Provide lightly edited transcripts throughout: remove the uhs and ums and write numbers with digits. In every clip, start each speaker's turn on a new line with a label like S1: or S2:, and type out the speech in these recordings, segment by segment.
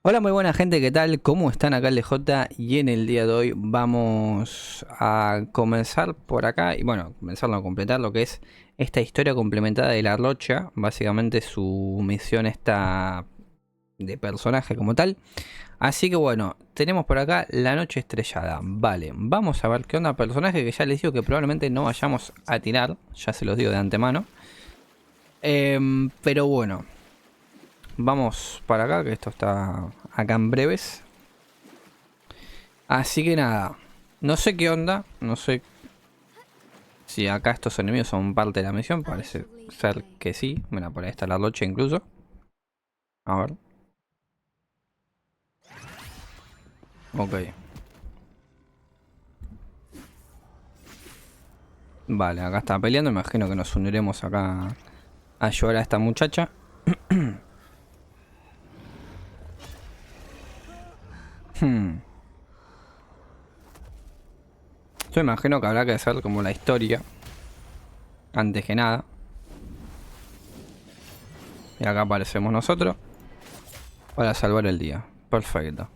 S1: Hola, muy buena gente, ¿qué tal? ¿Cómo están? Acá ElDejota y en el día de hoy vamos a comenzar por acá y bueno, comenzarlo a completar lo que es esta historia complementada de la Rocha, básicamente su misión está de personaje como tal. Así que bueno, tenemos por acá la noche estrellada, vale, vamos a ver qué onda personaje que ya les digo que probablemente no vayamos a tirar, ya se los digo de antemano. Pero bueno. Vamos para acá, que esto está acá en breves. Así que nada. No sé qué onda. No sé si acá estos enemigos son parte de la misión. Parece ser que sí. Mira, por ahí está la noche incluso. A ver. Ok. Vale, acá está peleando. Me imagino que nos uniremos acá a ayudar a esta muchacha. Yo imagino que habrá que hacer como la historia. Antes que nada. Y acá aparecemos nosotros. Para salvar el día. Perfecto.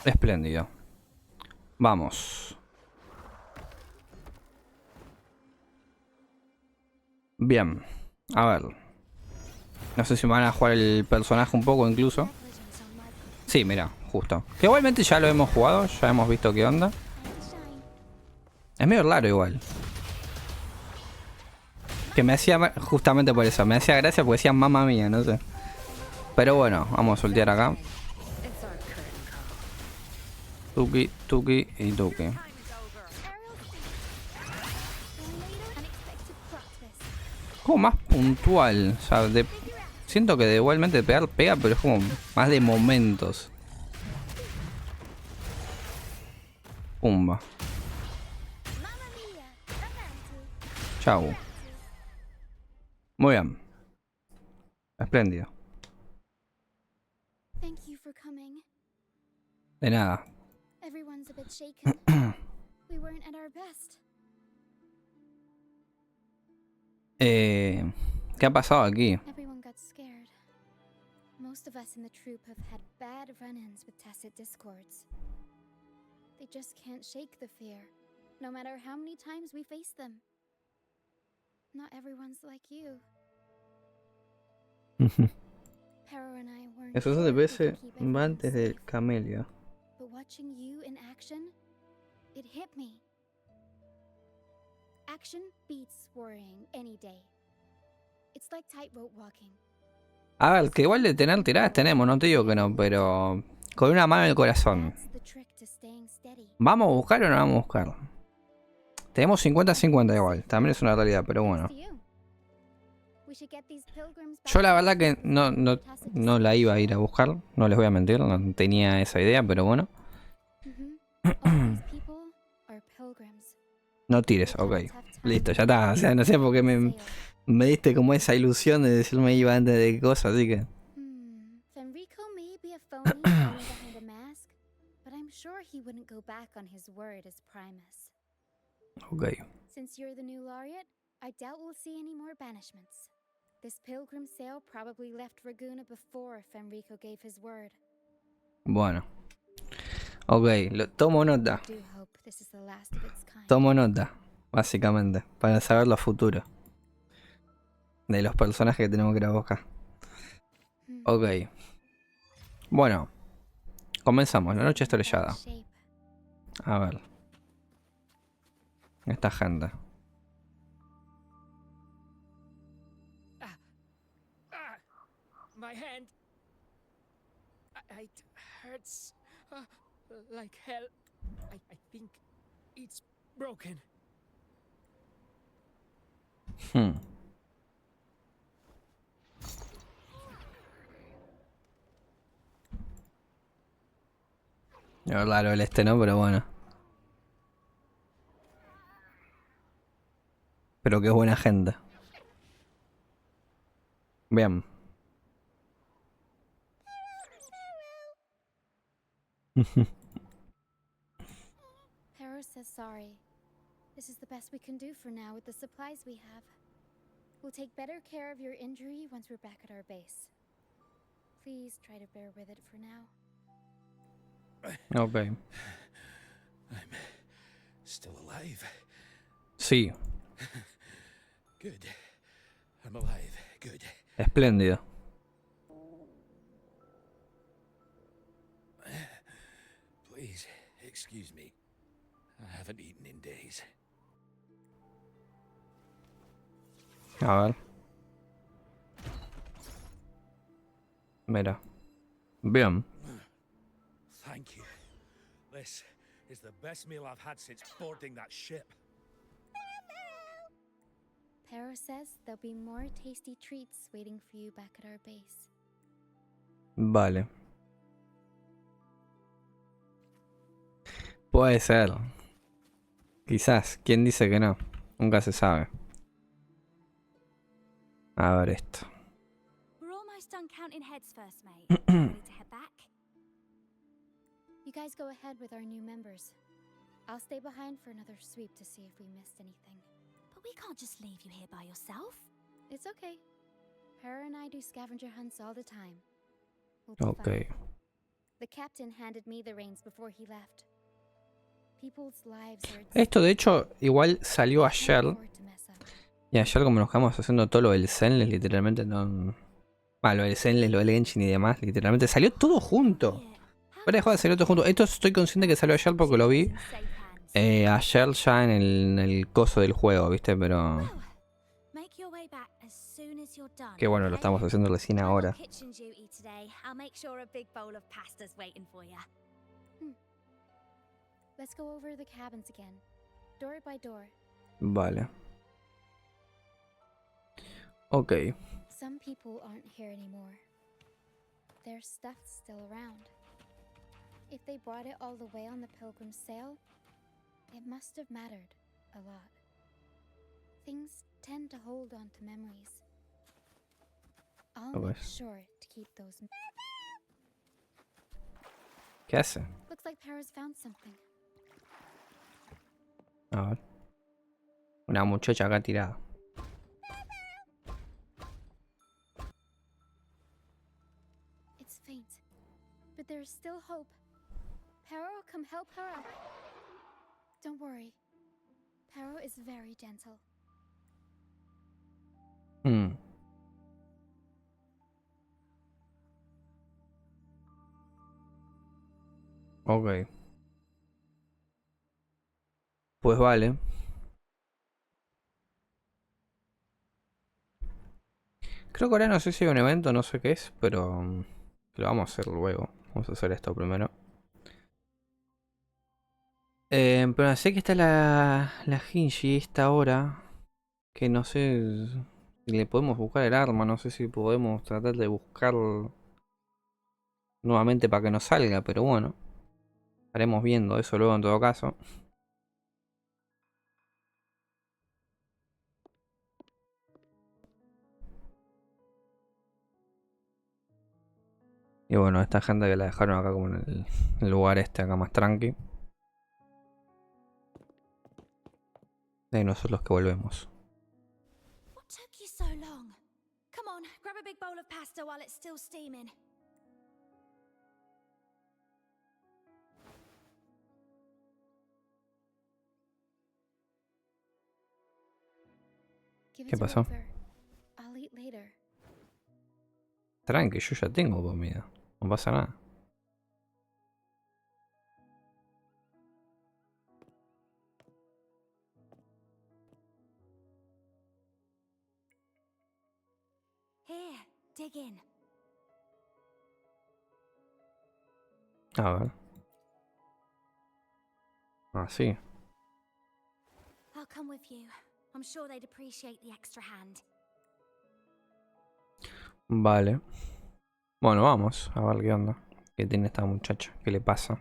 S1: Espléndido. Vamos. Bien. A ver. No sé si me van a jugar el personaje un poco incluso. Sí, mira, justo. Que igualmente ya lo hemos jugado, ya hemos visto qué onda. Es medio raro igual. Que me hacía, justamente por eso, me hacía gracia porque decía mamá mía, no sé. Pero bueno, vamos a soltear acá. Tuki, tuki y tuki. Como más puntual, o sea, siento que igualmente pegar pega, pero es como más de momentos. Pumba. Chau. Muy bien. Espléndido. De nada. ¿Qué ha pasado aquí?
S2: Most of us in the troop have had bad run-ins with tacit discords. They just can't shake the fear, no matter how many times we face them. Not everyone's like you. Pero and I weren't
S1: Eso
S2: sure
S1: se
S2: if we
S1: parece
S2: could keep everyone
S1: antes del
S2: safe.
S1: camelio.
S2: But watching you in action, it hit me. Action beats worrying any day. It's like tightrope walking.
S1: A ver, que igual de tener tiradas tenemos, no te digo que no, pero con una mano en el corazón.
S2: That's the trick to staying steady.
S1: ¿Vamos a buscar o no vamos a buscar? Tenemos 50-50 igual, también es una realidad, pero bueno. Yo la verdad que no la iba a ir a buscar, no les voy a mentir, no tenía esa idea, pero bueno. No tires, ok. Listo, ya está, o sea, no sé por qué me diste como esa ilusión de decirme iba antes de cosas, así que...
S2: Fenrico may be a phony hiding behind a mask, but I'm sure he wouldn't go back on his word as Primus.
S1: Ok.
S2: Since you're the new laureate, I doubt we'll see any more banishments. This pilgrim sale probably left Raguna before Fenrico gave his word.
S1: Bueno. Ok, tomo nota.
S2: I do hope this is the last of its kind.
S1: Tomo nota, básicamente, para saber lo futuro de los personajes que tenemos que ir a buscar. Ok. Bueno, comenzamos. La noche estrellada. A ver. Esta gente.
S3: My hand. It hurts like hell. I think it's broken.
S1: Es raro el este, ¿no? Pero bueno. Pero que es buena gente. Bien.
S2: Hera says sorry. This is the best we can do for now with the supplies we have. We'll take better care of your injury once we're back at our base. Please try to bear with it for now.
S1: Ok.
S4: I'm still alive.
S1: Sí,
S4: Good. I'm alive. Good.
S1: espléndido.
S4: Please, excuse me. I haven't eaten in days.
S1: A ver. Mira. Bien.
S4: Thank you. This is the best meal I've had since boarding that ship.
S2: Pero says there'll be more tasty treats waiting for you back at our base.
S1: Vale. Puede ser. Quizás. ¿Quién dice que no? Nunca se sabe. A ver esto.
S5: We're almost done counting heads first, mate. Ready to head back?
S2: You guys go ahead with our new members. I'll stay behind for another sweep to see if we missed anything.
S5: But we can't just leave you here by yourself.
S2: It's okay. Para and I do scavenger hunts all the time. We'll be
S1: Ok.
S2: fine. The captain handed me the reins before he left. People's lives are at
S1: Esto de hecho igual salió
S2: stake. Can't
S1: ayer.
S2: afford to mess up.
S1: Y ayer como nos quedamos haciendo todo lo del Zenless, literalmente no... Lo del Zenless, lo del Genshin y demás, literalmente salió todo junto. Fuera de joda, salió todo junto. Esto estoy consciente que salió ayer porque lo vi ayer ya en el coso del juego, ¿viste? Pero...
S5: Make your way back as soon as you're done.
S1: Que bueno, lo
S5: okay?
S1: estamos haciendo recién
S5: I'm on
S1: ahora.
S5: kitchen duty today. I'll make sure a big bowl of pasta's waiting for you.
S2: Let's go over the cabins again, door by door.
S1: Vale. Ok.
S2: Some people aren't here anymore. Their stuff's still around. If they brought it all the way on the Pilgrim's sail, it must have mattered a lot. Things tend to hold on to memories. I'll make sure to keep those.
S1: ¿Qué hace?
S2: Looks like Para's found something.
S1: A ver. Una muchacha acá tirada.
S2: It's faint, but there's still hope. Para will come help her up. Don't worry. Para is very gentle.
S1: Hmm. Ok. Pues vale. Creo que ahora no sé si hay un evento, no sé qué es, pero lo vamos a hacer luego. Vamos a hacer esto primero. Pero sé que está la Hinji esta hora. Que no sé si le podemos buscar el arma. No sé si podemos tratar de buscar nuevamente para que nos salga. Pero bueno. Estaremos viendo eso luego en todo caso. Y bueno, esta gente que la dejaron acá como en el lugar este acá más tranqui. Y nosotros que volvemos.
S5: What took you so long? Come on, grab a big bowl of pasta while it's still steaming.
S2: Give
S1: ¿Qué
S2: it to
S1: pasó?
S2: Wuthering. I'll eat later.
S1: Tranqui, yo ya tengo comida. No pasa nada.
S5: Here, dig in.
S1: A ver. Así.
S5: I'll come with you. I'm sure they'd appreciate the extra hand.
S1: Vale. Bueno, vamos a ver qué onda. ¿Qué tiene esta muchacha? ¿Qué le pasa?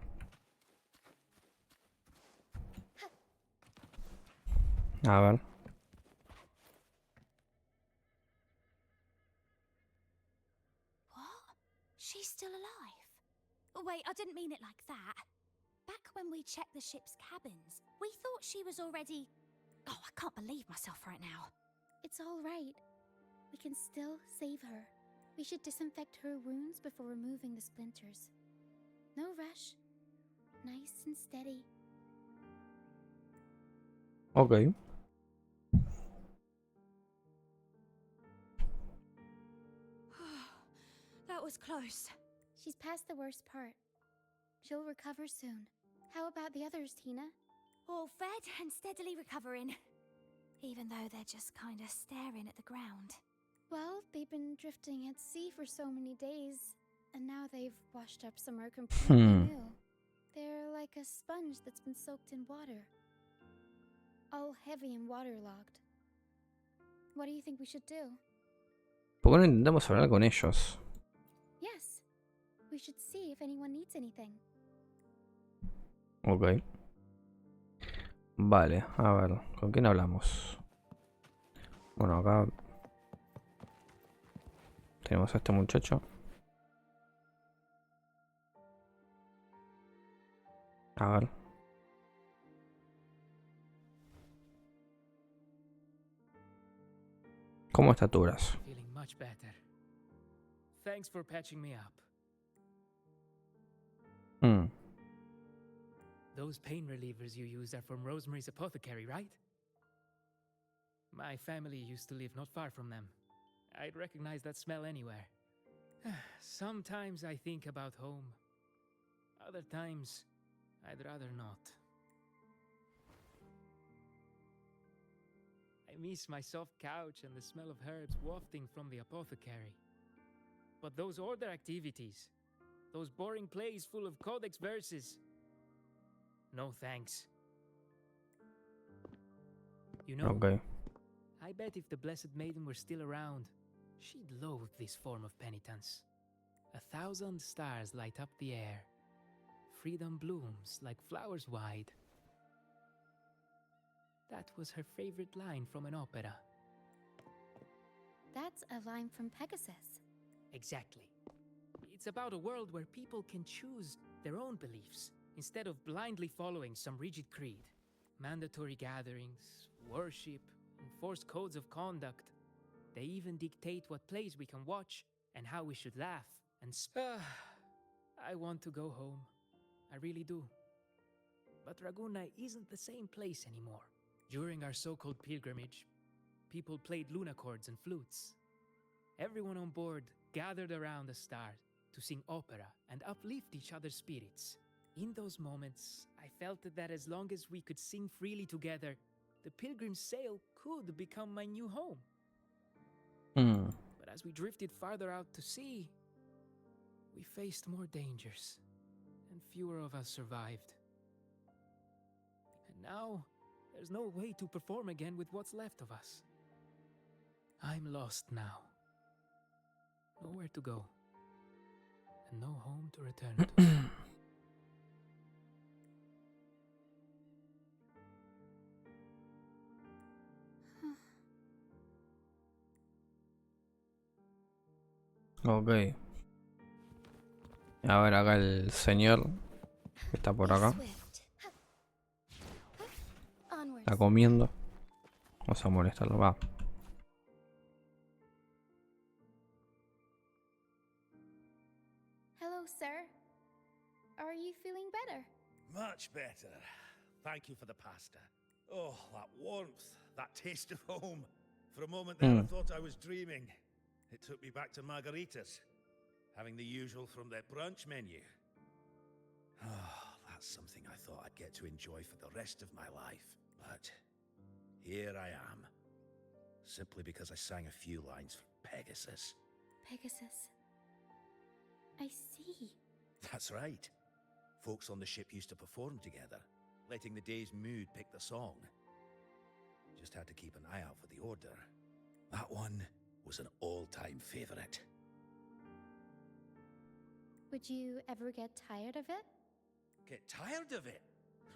S1: A ver.
S5: What? She's still alive? Oh, wait, I didn't mean it like that. Back when we checked the ship's cabins, we thought she was already... Oh, I can't believe myself right now.
S2: It's all right. We can still save her. We should disinfect her wounds before removing the splinters. No rush. Nice and steady.
S1: Ok.
S5: That was close.
S2: She's past the worst part. She'll recover soon. How about the others, Tina?
S5: All fed and steadily recovering. Even though they're just kind of staring at the ground.
S2: Well, they've been drifting at sea for so many days, and now they've washed up somewhere completely new. They're like a sponge that's been soaked in water. All heavy and waterlogged. What do you think we should do?
S1: ¿Por qué no intentamos hablar con ellos?
S2: Yes. We should see if anyone needs anything.
S1: Ok. Vale, a ver, ¿con quién hablamos? Bueno, acá tenemos a este muchacho. A ver. ¿Cómo está tu brazo?
S3: Feeling much better. Thanks for patching me up. Those pain relievers you use are from Rosemary's Apothecary, right? My family used to live not far from them. I'd recognize that smell anywhere. Sometimes I think about home. Other times, I'd rather not. I miss my soft couch and the smell of herbs wafting from the apothecary. But those order activities, those boring plays full of codex verses, no thanks. You know,
S1: Ok.
S3: I bet if the Blessed Maiden were still around, she'd loathe this form of penitence. 1,000 stars light up the air. Freedom blooms like flowers wide. That was her favorite line from an opera.
S2: That's a line from Pegasus.
S3: Exactly. It's about a world where people can choose their own beliefs instead of blindly following some rigid creed. Mandatory gatherings, worship, enforced codes of conduct. They even dictate what plays we can watch and how we should laugh and I want to go home. I really do. But Raguna isn't the same place anymore. During our so-called pilgrimage, people played lunacords and flutes. Everyone on board gathered around the star to sing opera and uplift each other's spirits. In those moments, I felt that as long as we could sing freely together, the pilgrim's sail could become my new home. But as we drifted farther out to sea, we faced more dangers, and fewer of us survived. And now, there's no way to perform again with what's left of us. I'm lost now. Nowhere to go, and no home to return to.
S1: Ok. A ver acá el señor que está por acá. Está comiendo. Vamos a molestarlo. Va.
S2: Hello, sir. Are you feeling better?
S4: Much better. Thank you for the pasta. Oh, that warmth, that taste of home. For a moment there, I thought I was dreaming. It took me back to margaritas, having the usual from their brunch menu. Oh, that's something I thought I'd get to enjoy for the rest of my life. But here I am, simply because I sang a few lines for Pegasus.
S2: Pegasus. I see.
S4: That's right. Folks on the ship used to perform together, letting the day's mood pick the song. Just had to keep an eye out for the order. That one was an all-time favorite.
S2: Would you ever get tired of it?
S4: Get tired of it?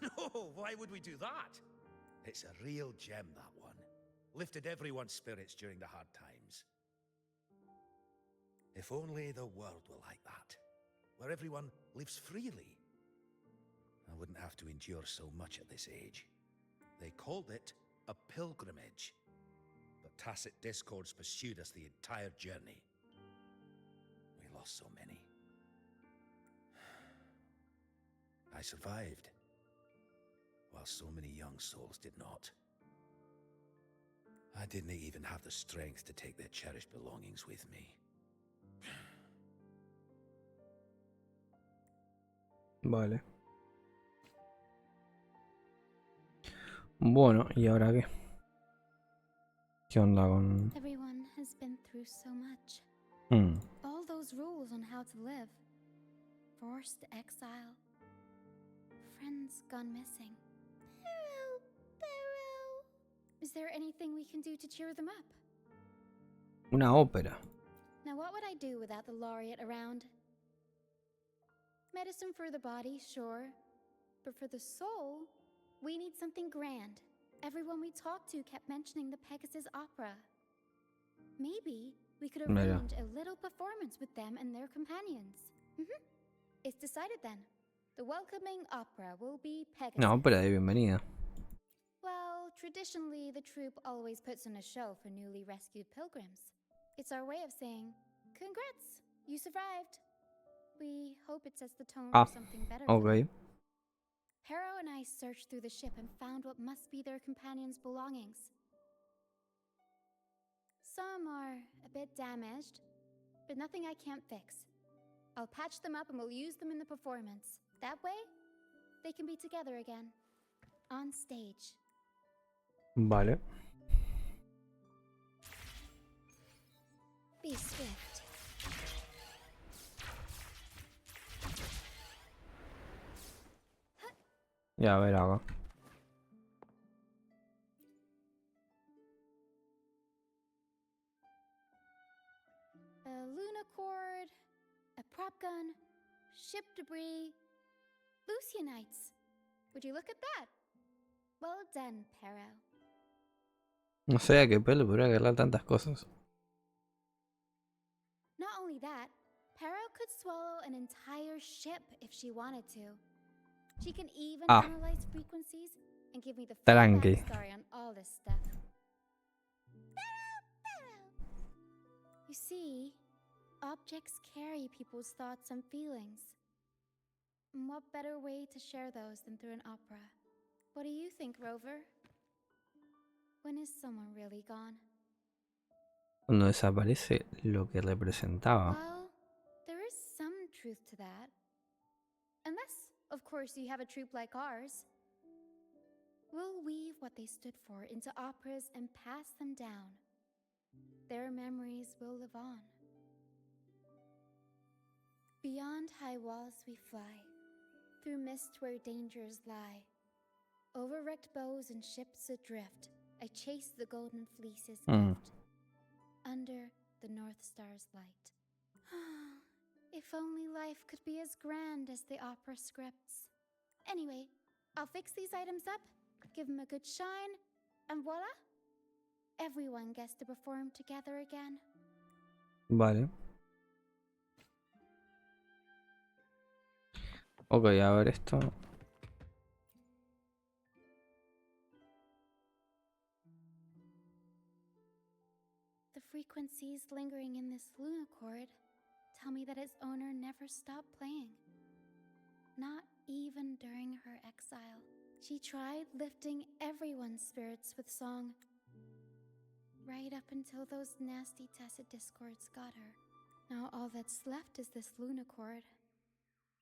S4: No, why would we do that? It's a real gem, that one. Lifted everyone's spirits during the hard times. If only the world were like that, where everyone lives freely. I wouldn't have to endure so much at this age. They called it a pilgrimage. But tacit discords pursued us the entire journey. lost so many. I survived, while so many young souls did not. I didn't even have the strength to take their cherished belongings with me.
S1: Vale. Bueno, ¿y ahora qué? ¿Qué onda con...?
S2: Everyone has been through so much. All those rules on how to live. Forced exile. Friends gone missing. Barrow, Barrow. Is there anything we can do to cheer them up?
S1: Una ópera.
S2: Now what would I do without the laureate around? Medicine for the body, sure. But for the soul, we need something grand. Everyone we talked to kept mentioning the Pegasus Opera. Maybe we could arrange a little performance with them and their companions. It's decided then. The welcoming opera will be Pegasus.
S1: Una ópera de bienvenida.
S2: Well, traditionally, the troupe always puts on a show for newly rescued pilgrims. It's our way of saying, congrats, you survived. We hope it sets the tone for something better.
S1: Okay.
S2: Harrow and I searched through the ship and found what must be their companions' belongings. Some are a bit damaged, but nothing I can't fix. I'll patch them up and we'll use them in the performance. That way, they can be together again. On stage.
S1: Vale.
S2: Be swift.
S1: Ya, a ver acá.
S2: A lunacord, a prop gun, ship debris, Lucianites. Would you look at that? Well done, Perro.
S1: No sé a qué pelo podría agarrar tantas cosas.
S2: Not only that, Perro could swallow an entire ship if she wanted to. She can even analyze frequencies and give me the full backstory on all this stuff. You see, objects carry people's thoughts and feelings. And what better way to share those than through an opera? What do you think, Rover? When is someone really gone?
S1: Cuando desaparece lo que representaba.
S2: Well, there is some truth to that. Unless, of course, you have a troupe like ours. We'll weave what they stood for into operas and pass them down. Their memories will live on. Beyond high walls we fly, through mist where dangers lie. Over wrecked bows and ships adrift, I chase the golden fleece's gift. Under the North Star's light. If only life could be as grand as the opera scripts. Anyway, I'll fix these items up, give them a good shine, and voila! Everyone gets to perform together again.
S1: Vale. Ok, a ver esto.
S2: The frequencies lingering in this lunacord tell me that its owner never stopped playing. Not even during her exile. She tried lifting everyone's spirits with song. Right up until those nasty tacit discords got her. Now all that's left is this lunacord.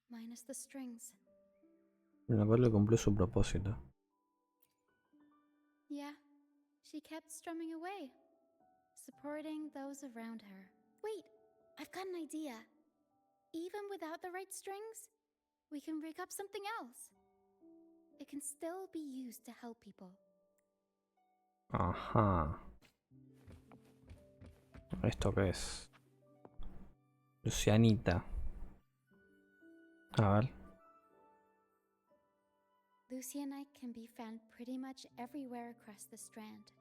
S2: Minus the strings.
S1: La cual le cumplió su propósito.
S2: Yeah, she kept strumming away. Supporting those around her. Wait, I've got an idea. Even without the right strings, we can rig up something else. It can still be used to help people.
S1: Ajá. ¿Esto qué es? Lucianita. A ver.
S2: Lucianite can be found pretty much everywhere across the strand.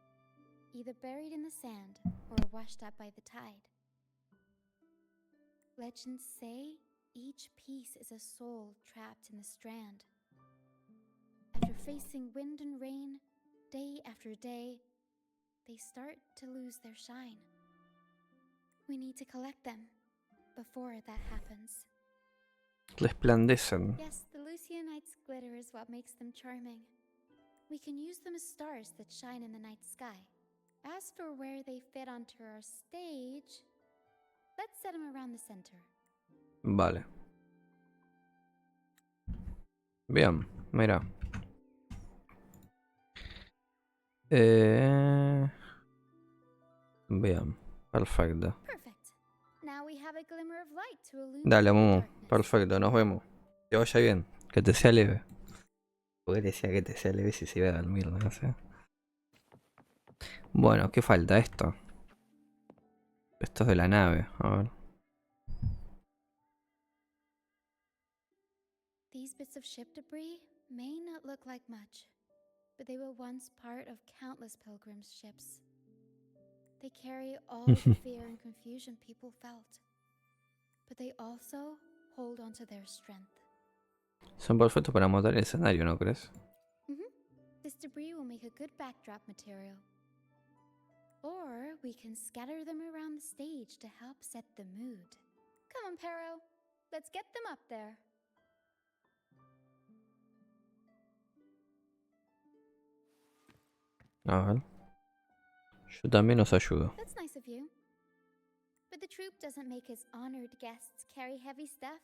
S2: Either buried in the sand or washed up by the tide. Legends say each piece is a soul trapped in the strand. After facing wind and rain, day after day, they start to lose their shine. We need to collect them, before that happens.
S1: Resplandecen.
S2: Yes, the Lucianite's glitter is what makes them charming. We can use them as stars that shine in the night sky. As for where they fit onto our stage, let's set them around the center.
S1: Vale. Bien, mira. Bien, perfecto.
S2: Perfect. Now we have a glimmer of light to illuminate
S1: Dale,
S2: the
S1: Momo.
S2: darkness.
S1: Perfecto, nos vemos. Que vaya bien. Que te sea leve. Porque decía que te sea leve si se iba a dormir, no sé. Bueno, ¿qué falta? Esto. Esto es de la nave. A ver.
S2: These bits of ship debris may not look like much, but they were once part of countless pilgrims' ships. They carry all the fear and confusion people felt, but they also hold on to their strength.
S1: Son perfectos para montar el escenario, ¿no crees?
S2: This debris will make a good backdrop material. Or we can scatter them around the stage to help set the mood. Come on, Pero. Let's get them up there.
S1: A ver. Yo también os ayudo.
S2: That's nice of you. But the troupe doesn't make his honored guests carry heavy stuff.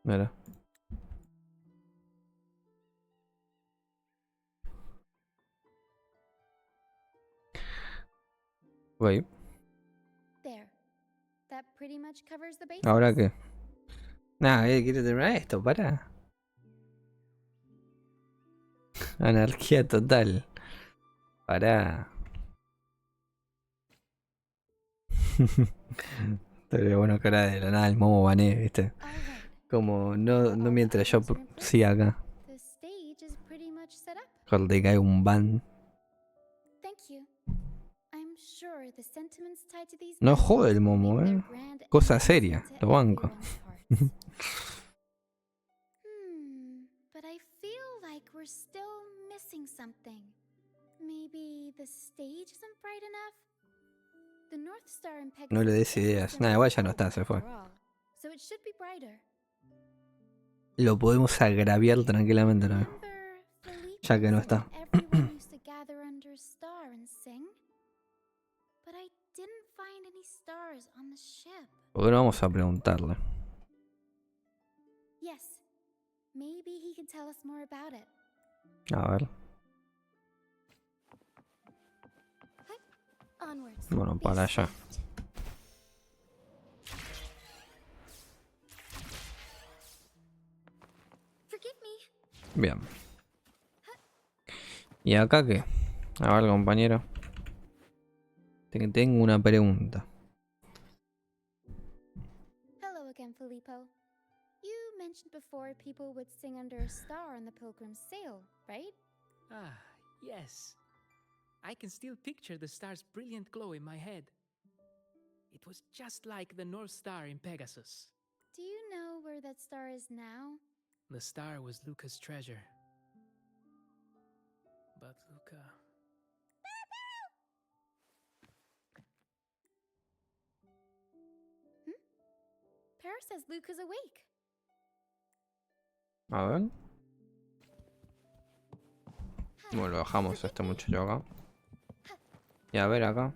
S1: Mira. Ok.
S2: There. That pretty much covers the basics.
S1: ¿Ahora qué? Nada, quiero terminar esto, para. Anarquía total. Pará. Estaría bueno que ahora de la nada el Momo bané, ¿viste?
S2: All right.
S1: Como no mientras yo siga acá.
S2: The stage is pretty much set up.
S1: Cuando te cae un ban.
S2: Thank you. I'm sure the sentiments tied to these
S1: No
S2: members
S1: jode el
S2: will
S1: Momo,
S2: make their grand
S1: Cosa
S2: entrance
S1: seria,
S2: into
S1: lo banco.
S2: everyone's hearts. But I feel like we're still missing something. Maybe the stage isn't bright enough? The North Star in Pegasus
S1: No le des
S2: is
S1: ideas.
S2: still
S1: Nada, igual ya no
S2: after
S1: está, se fue.
S2: all, so it should be brighter.
S1: Lo podemos agraviar tranquilamente, ¿no?
S2: Remember, Felipe
S1: Ya que no
S2: said
S1: está.
S2: everyone used to gather under a star and sing? But I didn't find any stars on the ship.
S1: ¿Por qué no vamos a preguntarle?
S2: Yes, maybe he can tell us more about it.
S1: A ver.
S2: Onwards.
S1: Bueno,
S2: Be
S1: para allá.
S2: swift. Forgive me.
S1: Bien. ¿Y acá qué? A ver, compañero. Tengo una pregunta.
S2: Hello again, Filippo. You mentioned before people would sing under a star on the Pilgrim's sail, right?
S3: Ah, yes. I can still picture the star's brilliant glow in my head. It was just like the North Star in Pegasus.
S2: Do you know where that star is now?
S3: The star was Luca's treasure. But Luca...
S2: Paris says Luke is awake.
S1: A ver. Bueno, lo bajamos a este muchacho acá. Y a ver acá.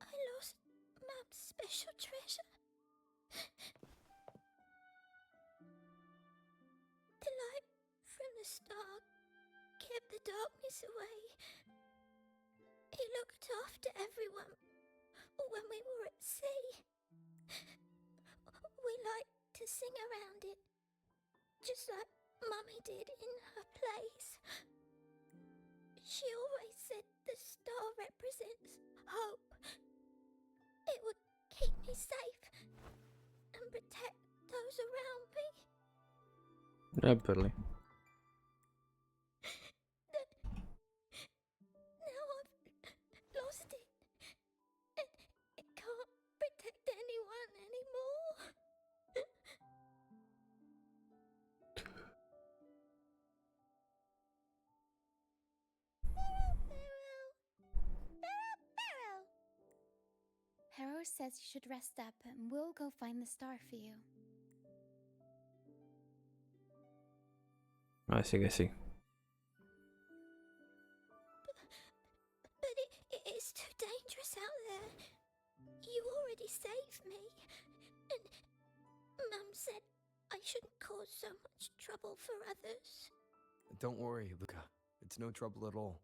S5: I lost Map's special treasure. The light from the star kept the darkness away. He looked after everyone when we were at sea. We liked to sing around it, just like Mummy did in her plays. She always said the star represents hope. It would keep me safe and protect those around me.
S1: Perly.
S2: Pero says you should rest up and we'll go find the star for you.
S1: Así que sí.
S5: But it's too dangerous out there. You already saved me. And Mum said I shouldn't cause so much trouble for others.
S6: Don't worry, Luca. It's no trouble at all.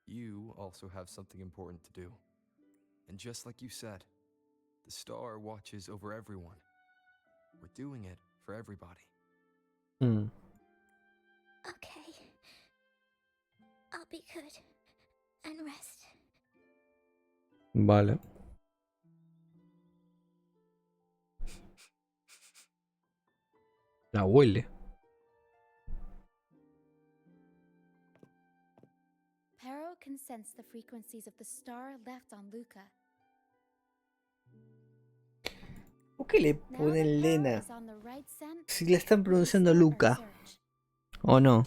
S6: You also have something important to do. And just like you said, the star watches over everyone. We're doing it for everybody.
S1: Mm.
S5: Okay. I'll be good. And rest.
S1: Vale. La huele.
S2: Pero can sense the frequencies of the star left on Luca.
S1: ¿Por qué le
S2: Now that
S1: ponen
S2: Pero
S1: Lena?
S2: is on the right scent,
S1: Si le están
S2: we'll
S1: pronunciando
S2: start our
S1: Luca.
S2: search.
S1: ¿O no?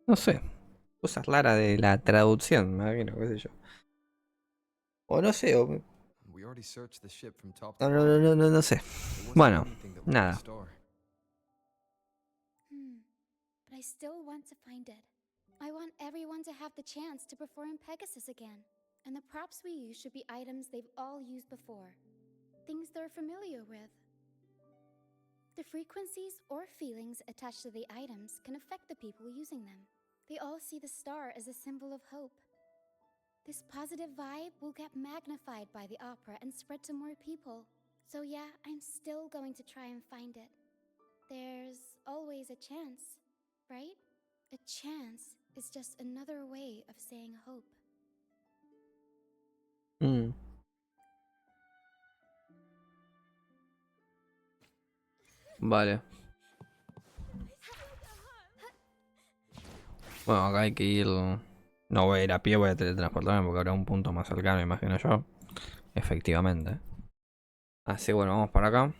S1: No sé. Cosas raras de la traducción, me imagino, qué sé yo. O no sé, o...
S6: We already searched the ship from top to
S1: No sé.
S6: There wasn't
S1: Bueno,
S6: anything that looked
S1: nada.
S6: like a star.
S2: But I still want to find it. I want everyone to have the chance to perform Pegasus again. And the props we use should be items they've all used before. Things they're familiar with. The frequencies or feelings attached to the items can affect the people using them. They all see the star as a symbol of hope. This positive vibe will get magnified by the opera and spread to more people. So yeah, I'm still going to try and find it. There's always a chance, right? A chance is just another way of saying hope.
S1: Mm. Vale. Bueno, acá hay que ir... No voy a ir a pie, voy a teletransportarme porque habrá un punto más cercano, imagino yo. Efectivamente. Así bueno, vamos para acá.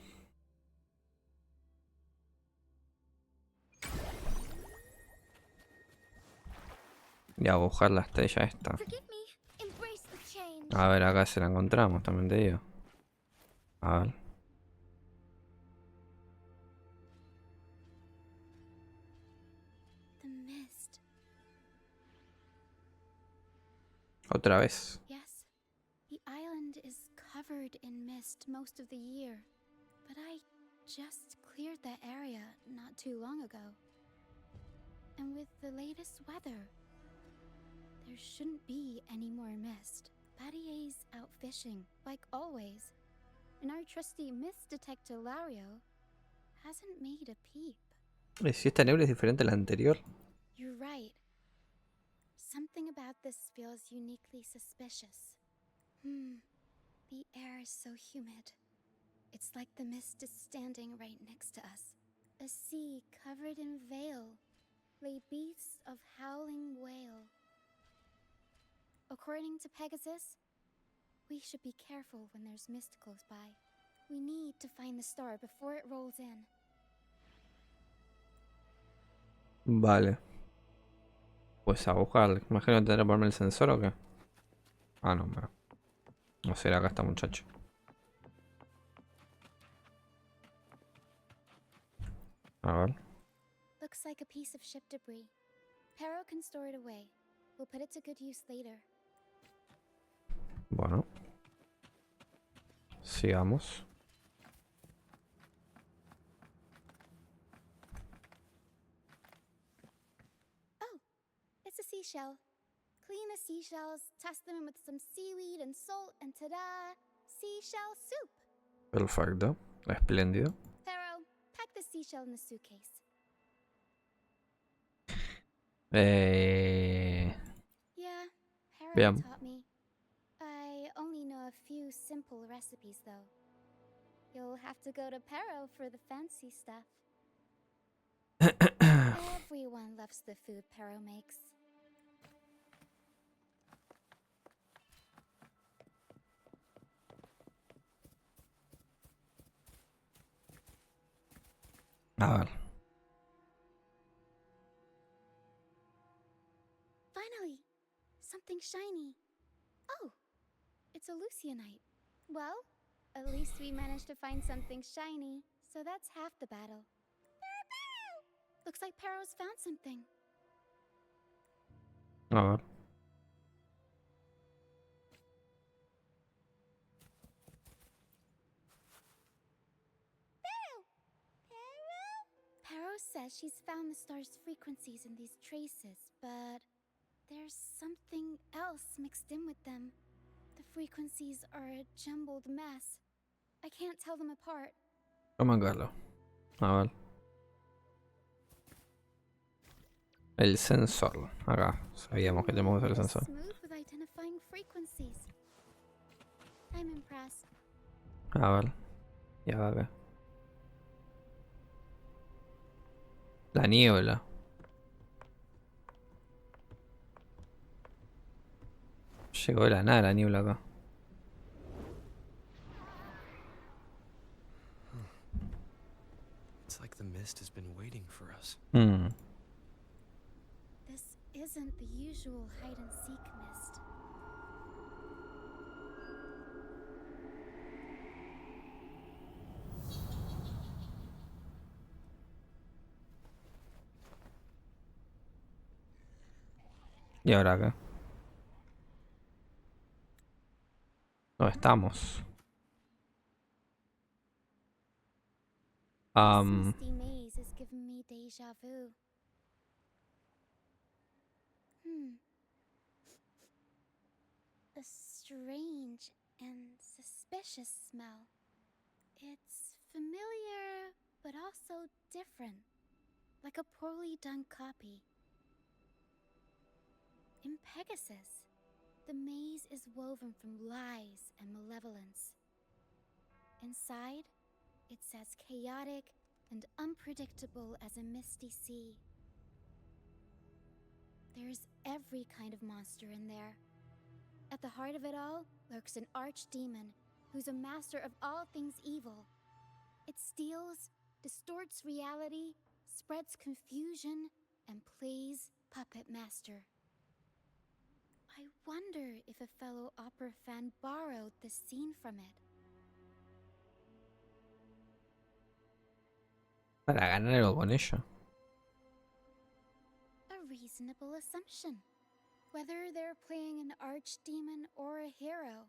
S1: Y a buscar la estrella esta.
S2: Forgive me. Embrace the change.
S1: A ver, acá se la encontramos, también te digo. A ver.
S2: The mist.
S1: Otra vez.
S2: Yes, the island is covered in mist most of the year. But I just cleared that area not too long ago. And with the latest weather, there shouldn't be any more mist. Battier's out fishing, like always. And our trusty mist detector Lario hasn't made a peep.
S1: Si esta niebla es diferente a la anterior.
S2: You're right. Something about this feels uniquely suspicious. The air is so humid. It's like the mist is standing right next to us. A sea covered in veil lay beasts of howling whale. According to Pegasus, we should be careful when there's mist close by. We need to find the star before it rolls in.
S1: Vale. Pues a buscar. Imagino que tendrá que ponerme el sensor o qué. Ah, no, pero... No será acá esta muchacha. A ver.
S2: Looks like a piece of ship debris. Pero can store it away. We'll put it to good use later.
S1: Bueno. Sigamos.
S2: Oh, it's a seashell. Clean the seashells, toss them in with some seaweed and salt, and ta-da! Seashell soup!
S1: Perfecto. Espléndido.
S2: Pero, pack the seashell in the suitcase. Yeah, Pero
S1: Bien.
S2: taught me. I only know a few simple recipes, though. You'll have to go to Pero for the fancy stuff. Everyone loves the food Pero makes.
S1: A ver.
S2: Finally, something shiny. Oh, It's a Lucianite. Well, at least we managed to find something shiny, so that's half the battle. Looks like Pero's found something.
S1: A ver.
S2: Pero says she's found the star's frequencies in these traces, but there's something else mixed in with them. The frequencies are a jumbled mess. I can't tell them apart.
S1: Vamos a verlo. A ver. El sensor. Acá. Sabíamos que tenemos que usar el sensor.
S2: Smooth with identifying frequencies. I'm impressed.
S1: A ver. Ya va a ver. La niebla. Llegó de la nada la niebla acá.
S6: It's like the mist has been waiting for us.
S2: This isn't the usual hide-and-seek mist.
S1: ¿Y ahora acá? ¿Dónde estamos?
S2: This misty maze is giving me deja vu. A strange and suspicious smell. It's familiar, but also different. Like a poorly done copy. In Pegasus, the maze is woven from lies and malevolence. Inside, it's as chaotic and unpredictable as a misty sea. There's every kind of monster in there. At the heart of it all lurks an archdemon who's a master of all things evil. It steals, distorts reality, spreads confusion, and plays puppet master. I wonder if a fellow opera fan borrowed this scene from it.
S1: Para ganar algo con ella.
S2: A reasonable assumption. Whether they're playing an archdemon or a hero,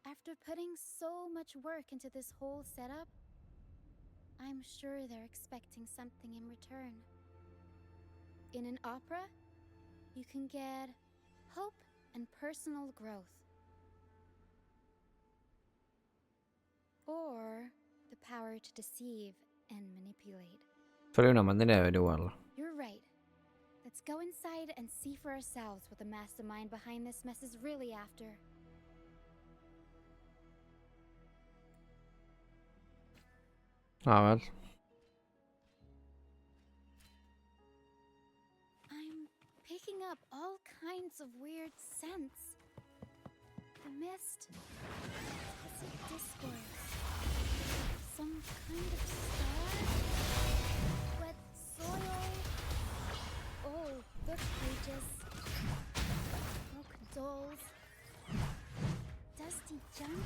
S2: after putting so much work into this whole setup, I'm sure they're expecting something in return. In an opera, you can get hope and personal growth. Or the power to deceive and manipulate.
S1: Solo hay una manera de averiguarlo.
S2: You're right. Let's go inside and see for ourselves what the mastermind behind this mess is really after.
S1: A ver.
S2: I'm picking up all kinds of weird scents. The mist, acid discords, some kind of star, wet soil, old book pages, broken dolls, dusty junk,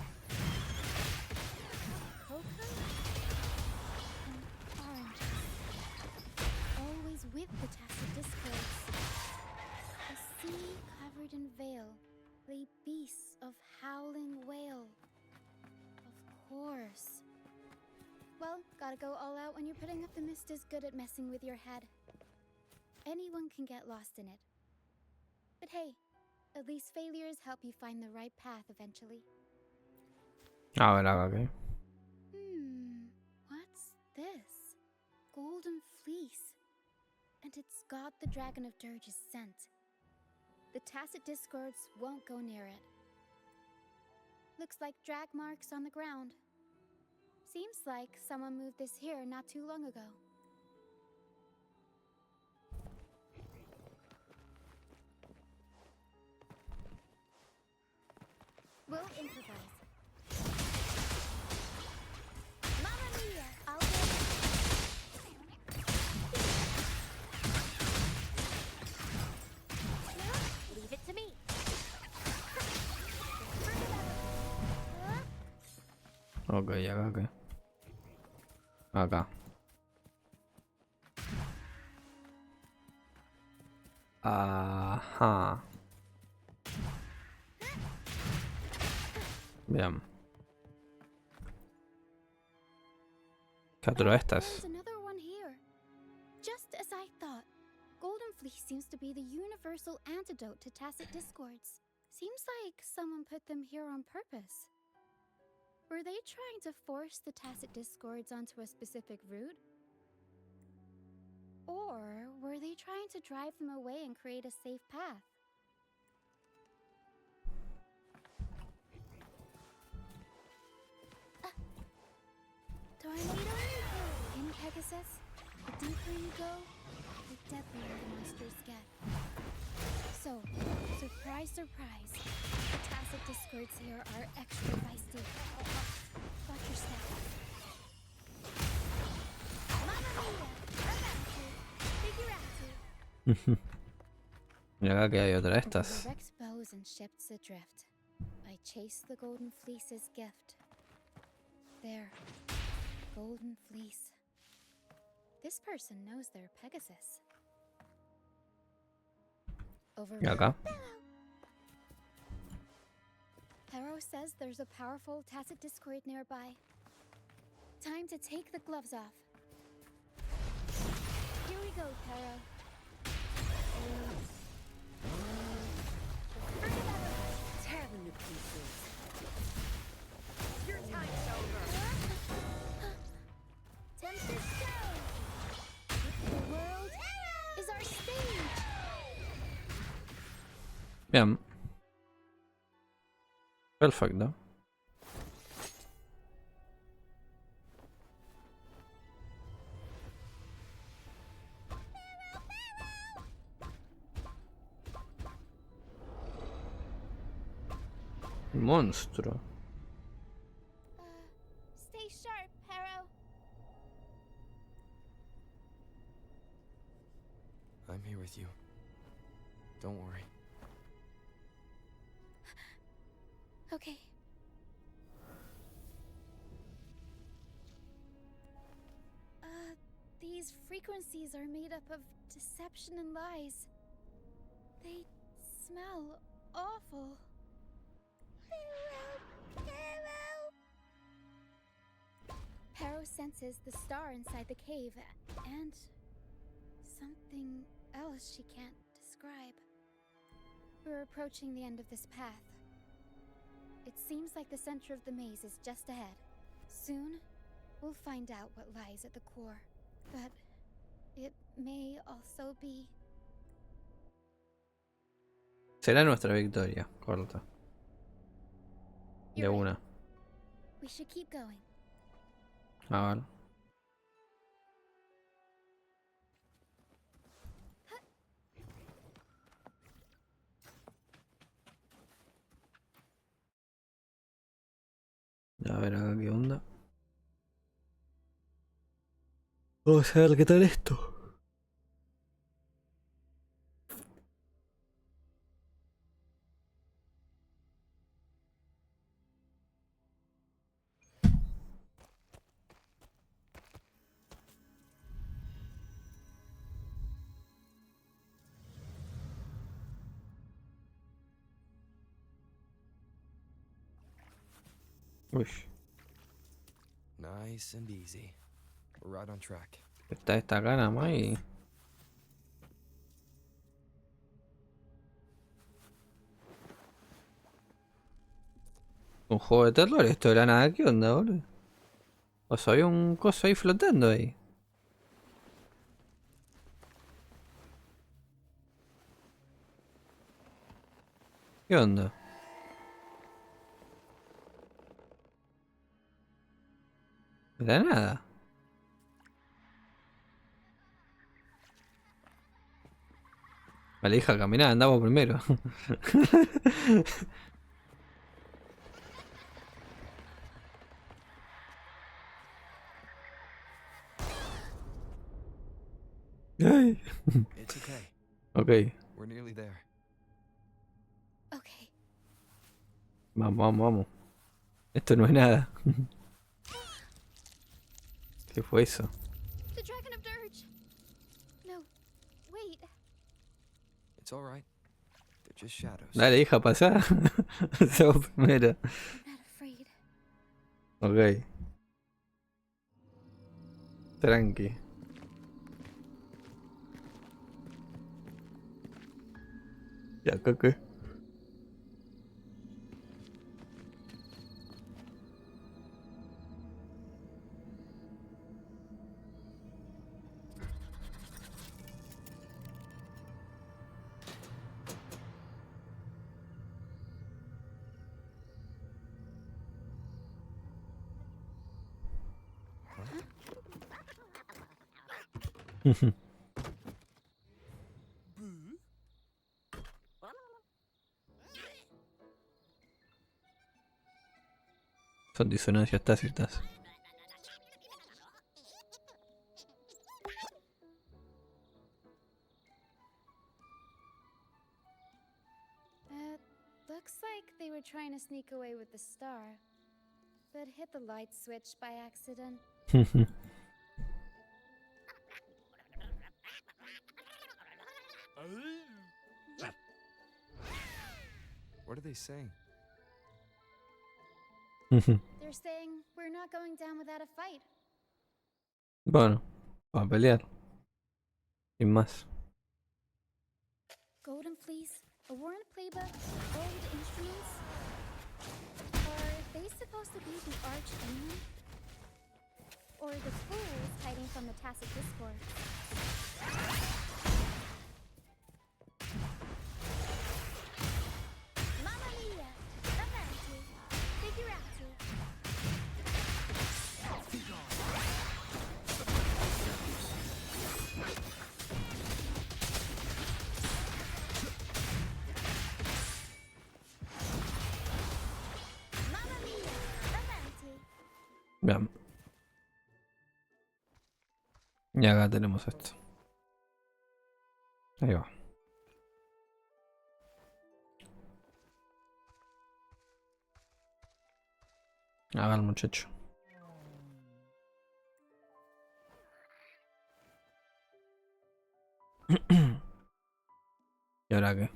S2: cocoa, and oranges. Always with the tacit discords. A sea covered in veil lay beasts of howling whale. Of course. Well, gotta go all out when you're putting up the mist is good at messing with your head. Anyone can get lost in it. But hey, at least failures help you find the right path eventually.
S1: A ver, acá, ok.
S2: What's this? Golden fleece. And it's got the Dragon of Dirge's scent. The tacit discords won't go near it. Looks like drag marks on the ground. Seems like someone moved this here not too long ago. We'll improvise. Mamma mia! I'll get leave it to me.
S1: Ok, acá qué. Acá. Ajá. Bien. Captura estas.
S2: There's another one here. Just as I thought. Golden Fleece seems to be the universal antidote to tacit discords. Seems like someone put them here on purpose. Were they trying to force the tacit discords onto a specific route? Or were they trying to drive them away and create a safe path? Tornado! In Pegasus, the deeper you go, the deadlier the monsters get. So, surprise, surprise, the tacit discords here are extra feisty. Watch your step. Mamma mia! Ragazzi! Figurati!
S1: Y acá que hay otra de
S2: The
S1: estas.
S2: wrecked bows and ships adrift. I chase the golden fleece's gift. There. Golden fleece. This person knows their Pegasus. Over
S1: Y acá.
S2: Pero says there's a powerful tacit discord nearby. Time to take the gloves off. Here we go, Pero.
S7: Tear them to pieces. Your time's over.
S2: Tempest show! The world is our stage!
S1: Bien. Perfecto. Monstruo.
S2: Stay sharp, Pero.
S6: I'm here with you. Don't worry.
S2: Okay. These frequencies are made up of deception and lies. They smell awful. Pero senses the star inside the cave and something else she can't describe. We're approaching the end of this path. It seems like the center of the maze is just ahead. Soon, we'll find out what lies at the core. But it may also be...
S1: Será nuestra victoria. Corta. De
S2: You're right.
S1: una.
S2: We should keep going.
S1: A ver. A ver acá qué onda. Vamos a ver qué tal esto. Uy,
S6: Nice and easy. We're right on track.
S1: está esta cara más y... Un juego de terror, esto era nada, ¿qué onda, boludo? O sea, había un coso ahí flotando ahí. ¿Qué onda? De la nada. Vale, hija, caminá, andamos primero. Ay.
S6: It's okay.
S1: Ok,
S6: We're nearly there.
S2: Okay.
S1: vamos, vamos, vamos. Esto no es nada. ¿Qué fue eso?
S2: The Dragon of Dirge! No, wait.
S6: It's all right. They're just shadows.
S1: Dale, hija, pasá. Sos primero.
S2: I'm not afraid.
S1: Ok. Tranqui. Ya, ¿qué? Son disonancias tácitas.
S2: Looks like they were trying to sneak away with the star, but hit the light switch by accident.
S6: What are they saying?
S2: They're saying we're not going down without a fight.
S1: Bueno, a pelear. Sin más.
S2: Golden Fleece, a worn playbook, old instruments. Are they supposed to be the arch enemy? Or the fools hiding from the tacit discord? Mamma mia! Avanti! Figurati! Mamma mia! Avanti!
S1: Bien. Y acá tenemos esto. Ahí va. Haga el muchacho. ¿Y ahora qué?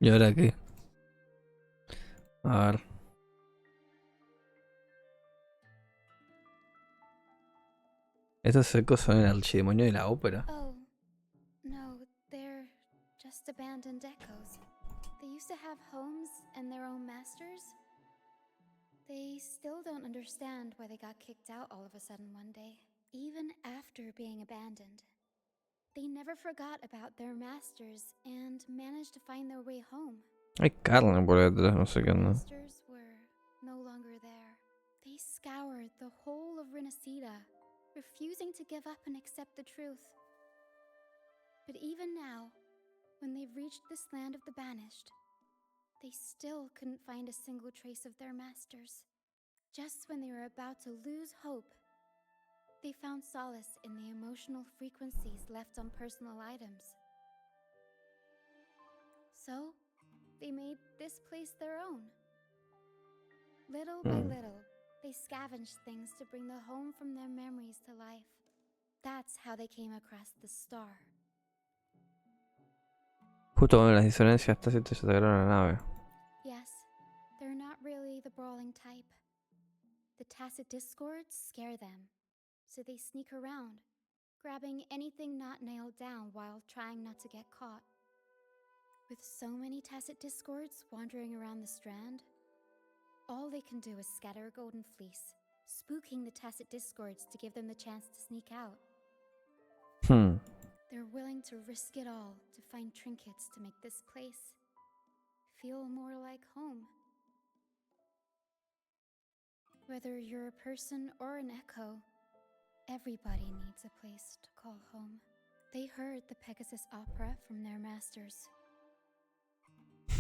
S1: ¿Y ahora qué? A ver. Estos ecos son el archidemonio de la ópera.
S2: Oh, no, they're just abandoned echoes. They used to have homes and their own masters. They still don't understand why they got kicked out all of a sudden one day, even after being abandoned. They never forgot about their masters and managed to find their way home.
S1: Hay carne por detrás, no sé qué onda.
S2: Masters were no longer there. They scoured the whole of Renacida, refusing to give up and accept the truth. But even now, when they've reached this land of the banished, they still couldn't find a single trace of their masters. Just when they were about to lose hope, they found solace in the emotional frequencies left on personal items. So, they made this place their own. Little by little, they scavenged things to bring the home from their memories to life. That's how they came across the star.
S1: Justo cuando las disonancias tácitas se atacaron a la nave.
S2: Yes, they're not really the brawling type. The tacit discords scare them, so they sneak around, grabbing anything not nailed down while trying not to get caught. With so many tacit discords wandering around the strand, all they can do is scatter a golden fleece, spooking the tacit discords to give them the chance to sneak out. They're willing to risk it all to find trinkets to make this place feel more like home. Whether you're a person or an echo, everybody needs a place to call home. They heard the Pegasus opera from their masters.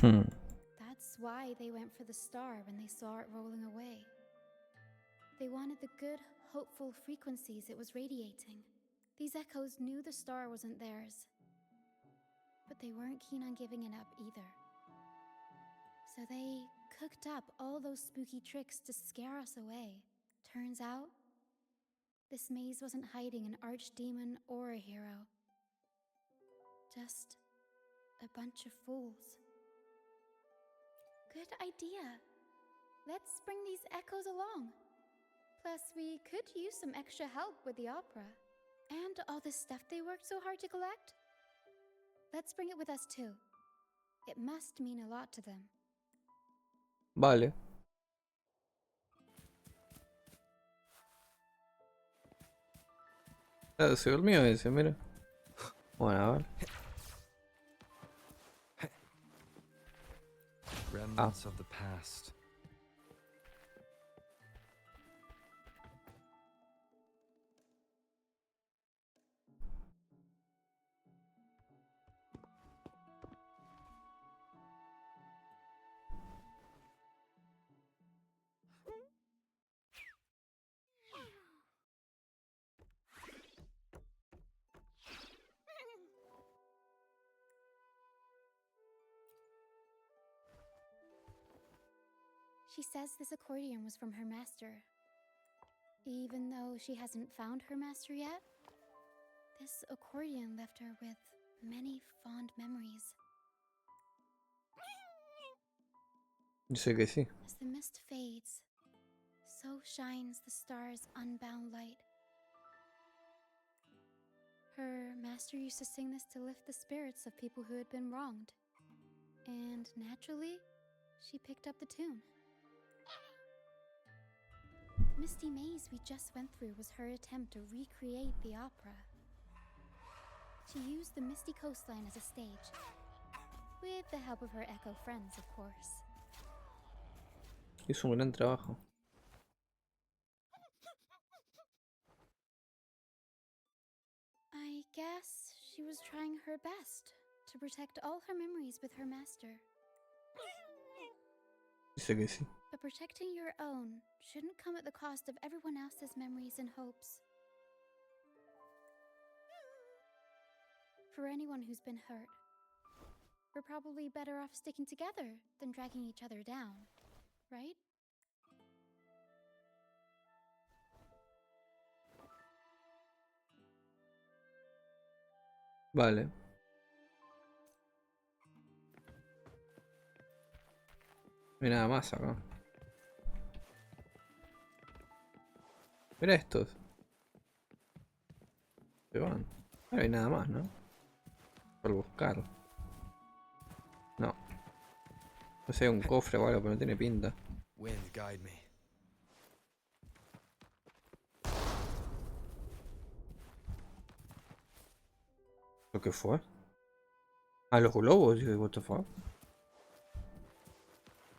S2: That's why they went for the star when they saw it rolling away. They wanted the good, hopeful frequencies it was radiating. These echoes knew the star wasn't theirs, but they weren't keen on giving it up either. So they cooked up all those spooky tricks to scare us away. Turns out, this maze wasn't hiding an archdemon or a hero. Just a bunch of fools. Good idea. Let's bring these echoes along. Plus, we could use some extra help with the opera. And all this stuff they worked so hard to collect. Let's bring it with us too. It must mean a lot to them.
S1: Vale. Ah, se durmió ese, mira. Bueno, a ver.
S6: Remnants of the past.
S2: She says this accordion was from her master. Even though she hasn't found her master yet, this accordion left her with many fond memories.
S1: Dice que sí.
S2: As the mist fades, so shines the star's unbound light. Her master used to sing this to lift the spirits of people who had been wronged. And naturally, she picked up the tune. The misty maze we just went through was her attempt to recreate the opera. She used the misty coastline as a stage, with the help of her echo friends, of course.
S1: Hizo un gran trabajo.
S2: I guess she was trying her best to protect all her memories with her master.
S1: Dice que sí.
S2: But protecting your own shouldn't come at the cost of everyone else's memories and hopes. For anyone who's been hurt, we're probably better off sticking together than dragging each other down, right?
S1: Vale. No hay nada más acá. Mira estos. Se van. No hay nada más, ¿no? Por buscar. No. No sé, un cofre o algo, pero no tiene pinta.
S6: Wind, guide me.
S1: ¿Lo que fue? Ah, los globos, dije, what the fuck.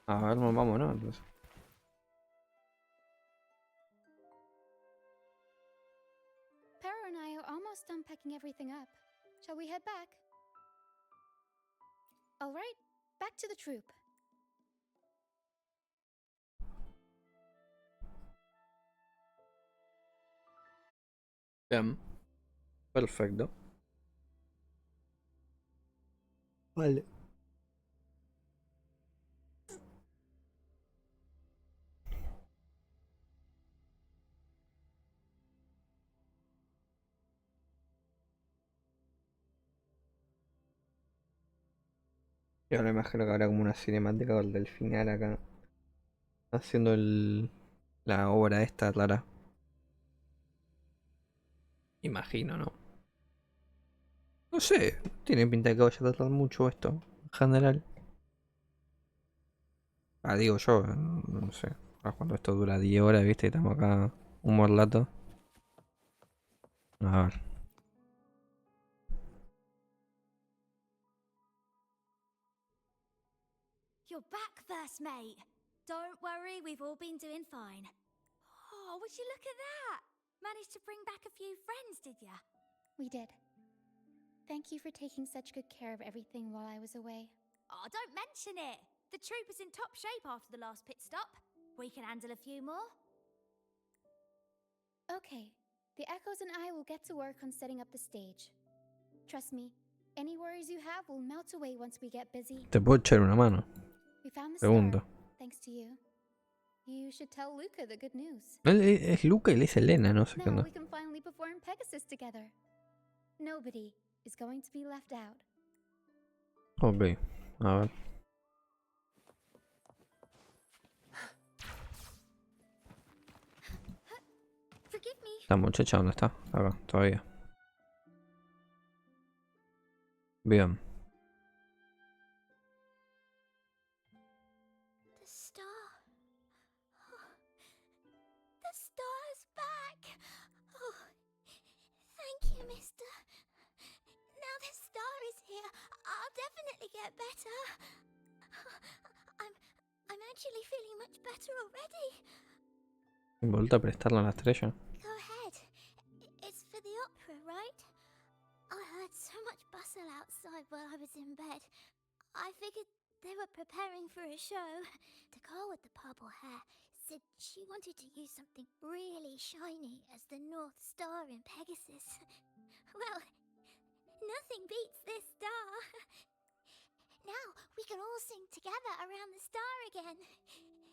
S1: A ver, no, vámonos entonces.
S2: Pero and I are almost done packing everything up. Shall we head back? All right, back to the troop.
S1: Bien. Perfecto. Vale. Y ahora imagino que habrá como una cinemática del final acá. Haciendo la obra esta rara. Imagino, ¿no? No sé, tiene pinta de que vaya a tardar mucho esto, en general. Ah, digo yo, no sé. Ahora cuando esto dura 10 horas, viste, estamos acá un morlato. A ver.
S5: You're back, first mate. Don't worry, we've all been doing fine. Oh, would you look at that? Managed to bring back a few friends, did ya?
S2: We did. Thank you for taking such good care of everything while I was away.
S5: Oh, don't mention it. The troop is in top shape after the last pit stop. We can handle a few more.
S2: Okay, The Echoes and I will get to work on setting up the stage. Trust me, any worries you have will melt away once we get busy.
S1: ¿Te puedo echar una mano?
S2: We found the
S1: Pregunto.
S2: star, thanks to you. You should tell Luca the good news.
S1: Él es Luca y le dice Elena, no sé qué
S2: Now
S1: onda.
S2: we can finally perform Pegasus together. Nobody is going to be left out.
S1: Ok, a ver.
S2: Forgive me.
S1: ¿La muchacha dónde está? Acá, todavía. Bien.
S5: The star. Oh, the star's back. Oh, thank you, mister. Now the star is here, I'll definitely get better. I'm actually feeling much better already.
S1: Vuelta a prestarle a la estrella.
S5: Go ahead. It's for the opera, right? I heard so much bustle outside while I was in bed. I figured they were preparing for a show. The girl with the purple hair said she wanted to use something really shiny as the North Star in Pegasus. Well, nothing beats this star. Now we can all sing together around the star again.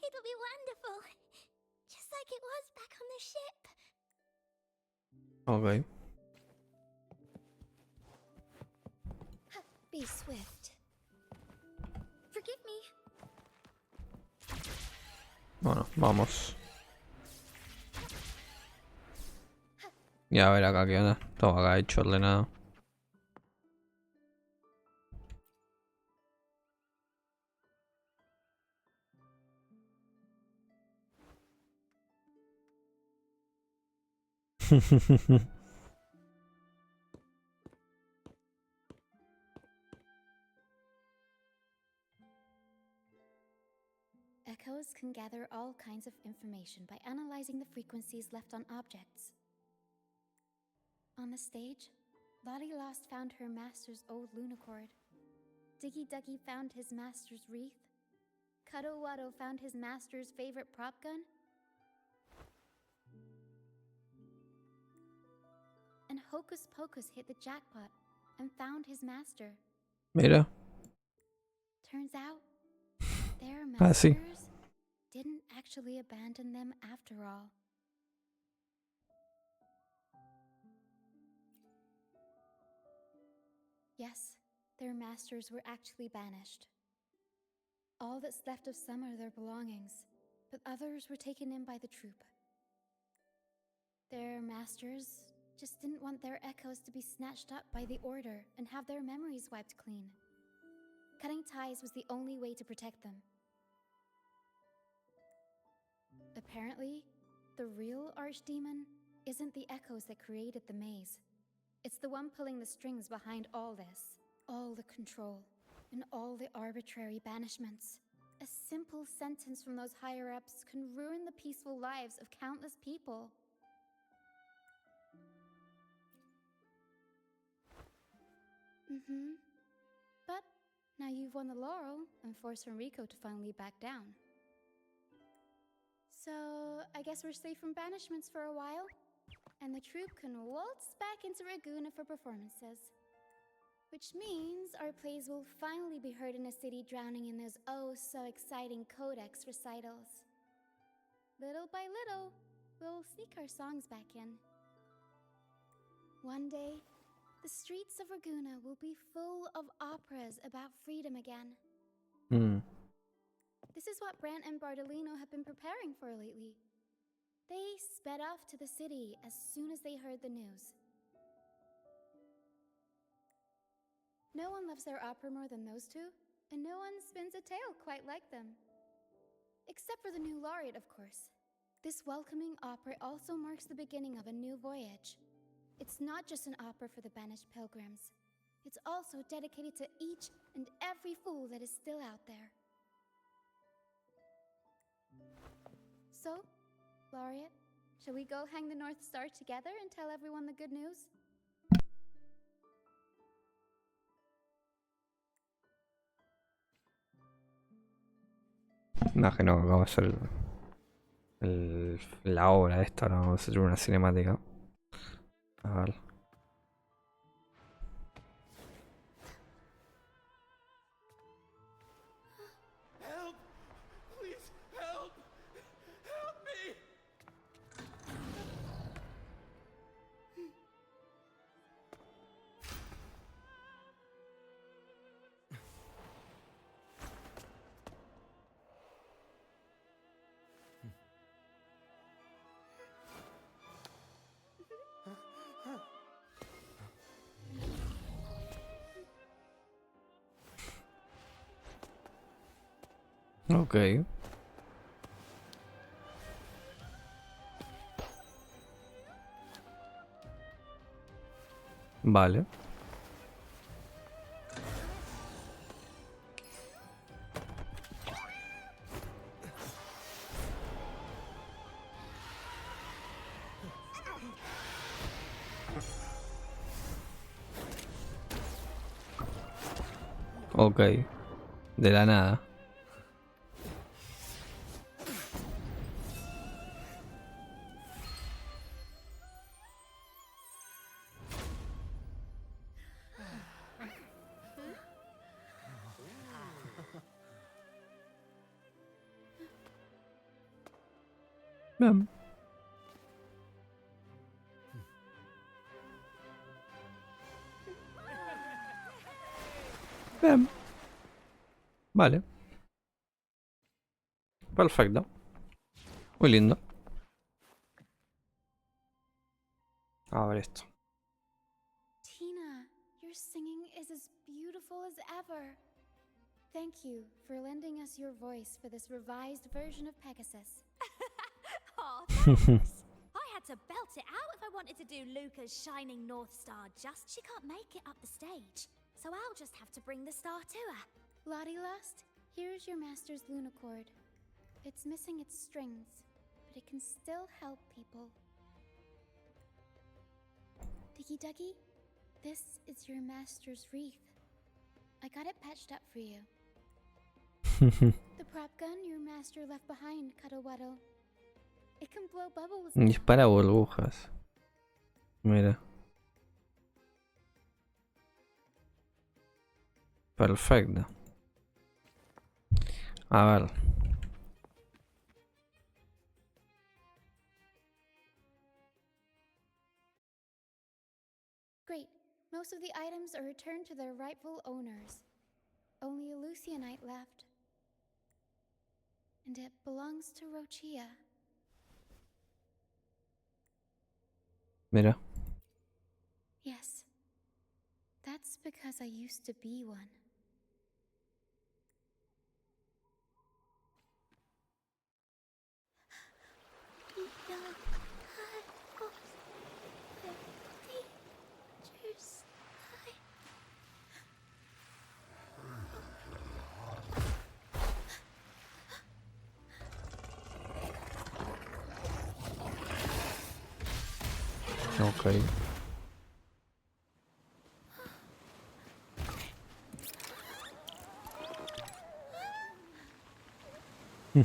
S5: It'll be wonderful. Just like it was back on the ship.
S1: Ok.
S2: Be swift. Forgive me.
S1: Bueno, vamos. Y a ver acá qué onda. Todo acá hecho, ordenado.
S2: Echoes can gather all kinds of information by analyzing the frequencies left on objects. On the stage, Lottie Lost found her master's old lunicord. Diggy Duggy found his master's wreath. Cuddle Waddle found his master's favorite prop gun. And Hocus Pocus hit the jackpot and found his master.
S1: Mira.
S2: Turns out, their
S1: Ah, sí.
S2: masters didn't actually abandon them after all. Yes, their masters were actually banished. All that's left of some are their belongings, but others were taken in by the troop. Their masters just didn't want their echoes to be snatched up by the Order and have their memories wiped clean. Cutting ties was the only way to protect them. Apparently, the real Archdemon isn't the echoes that created the maze. It's the one pulling the strings behind all this. All the control, and all the arbitrary banishments. A simple sentence from those higher-ups can ruin the peaceful lives of countless people. But now you've won the laurel and forced Enrico to finally back down. So, I guess we're safe from banishments for a while, and the troupe can waltz back into Ragusa for performances. Which means our plays will finally be heard in a city drowning in those oh-so-exciting codex recitals. Little by little, we'll sneak our songs back in. One day, the streets of Ragusa will be full of operas about freedom again. This is what Brant and Bardolino have been preparing for lately. They sped off to the city as soon as they heard the news. No one loves their opera more than those two, and no one spins a tale quite like them. Except for the new laureate, of course. This welcoming opera also marks the beginning of a new voyage. It's not just an opera for the banished pilgrims. It's also dedicated to each and every fool that is still out there. So, Laureate, shall we go hang the North Star together and tell everyone the good news?
S1: Imagino que acá va a ser la obra esta, ¿no? Vamos a hacer una cinemática. A ver.
S4: Help! Please, help! Help me!
S1: Ok. Vale. Ok. De la nada. Bien. Bien. Vale. Perfecto. Muy lindo. A ver esto.
S2: Tina, your singing is as beautiful as ever. Thank you for lending us your voice for this revised version of Pegasus.
S5: Oh, thanks. I had to belt it out if I wanted to do Luca's Shining North Star. Just she can't make it up the stage, so I'll just have to bring the star to her.
S2: Lottie Lust, here's your master's Lunacord. It's missing its strings, but it can still help people. Diggy Duggy, this is your master's wreath. I got it patched up for you. The prop gun your master left behind, Cuddle Wuddle. It can blow bubbles now.
S1: Dispara burbujas. Mira. Perfecto. A ver.
S2: Great. Most of the items are returned to their rightful owners. Only a Lucianite left. And it belongs to Rochia.
S1: Mira.
S2: Yes. That's because I used to be one.
S1: Ok.
S2: To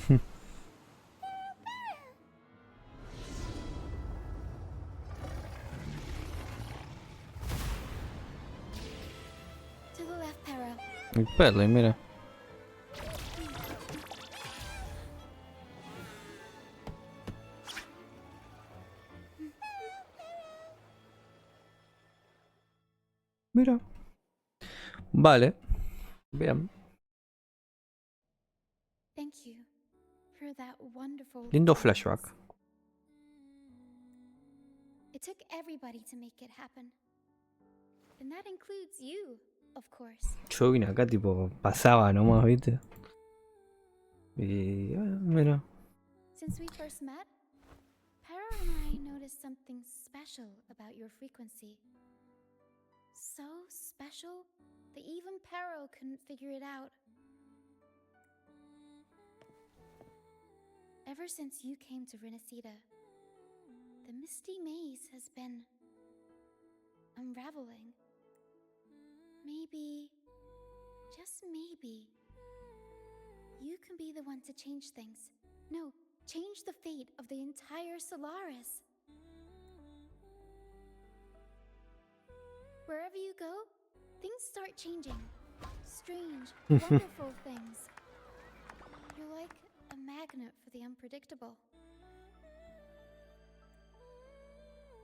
S2: the left, Pero.
S1: El perro, mira. Mira. Vale. Bien.
S2: Thank you for that wonderful
S1: Lindo
S2: performance.
S1: flashback.
S2: It took everybody to make it happen. And that includes you, of course.
S1: Yo vine acá tipo, pasaba nomás, ¿viste? Y mira.
S2: Since we first met, Pero and I noticed something special about your frequency. So special that even Pero couldn't figure it out. Ever since you came to Renacida, the misty maze has been unraveling. Maybe, just maybe, you can be the one to change things. No, change the fate of the entire Solaris. Wherever you go, things start changing. Strange, wonderful things. You're like a magnet for the unpredictable.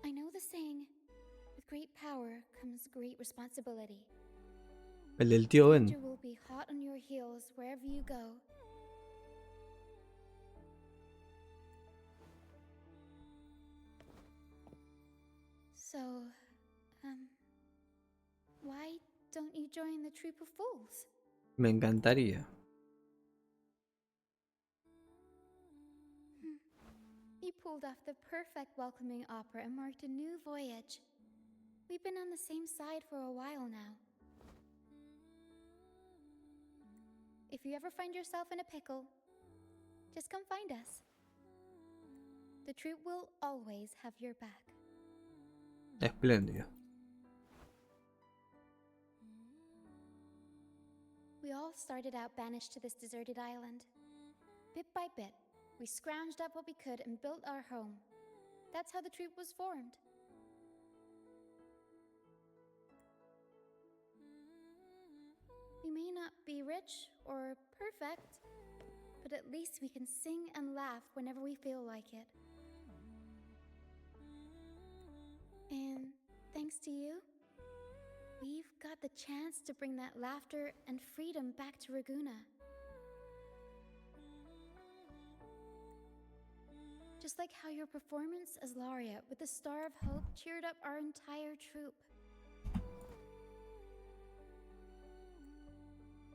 S2: I know the saying, with great power comes great responsibility.
S1: El del tío Ben.
S2: Danger will be hot on your heels wherever you go. So, why don't you join the troop of fools?
S1: Me encantaría.
S2: You pulled off the perfect welcoming opera and marked a new voyage. We've been on the same side for a while now. If you ever find yourself in a pickle, just come find us. The troop will always have your back.
S1: Espléndido.
S2: We all started out banished to this deserted island. Bit by bit, we scrounged up what we could and built our home. That's how the troop was formed. We may not be rich or perfect, but at least we can sing and laugh whenever we feel like it. And thanks to you, we've got the chance to bring that laughter and freedom back to Raguna. Just like how your performance as Laureate with the Star of Hope cheered up our entire troop.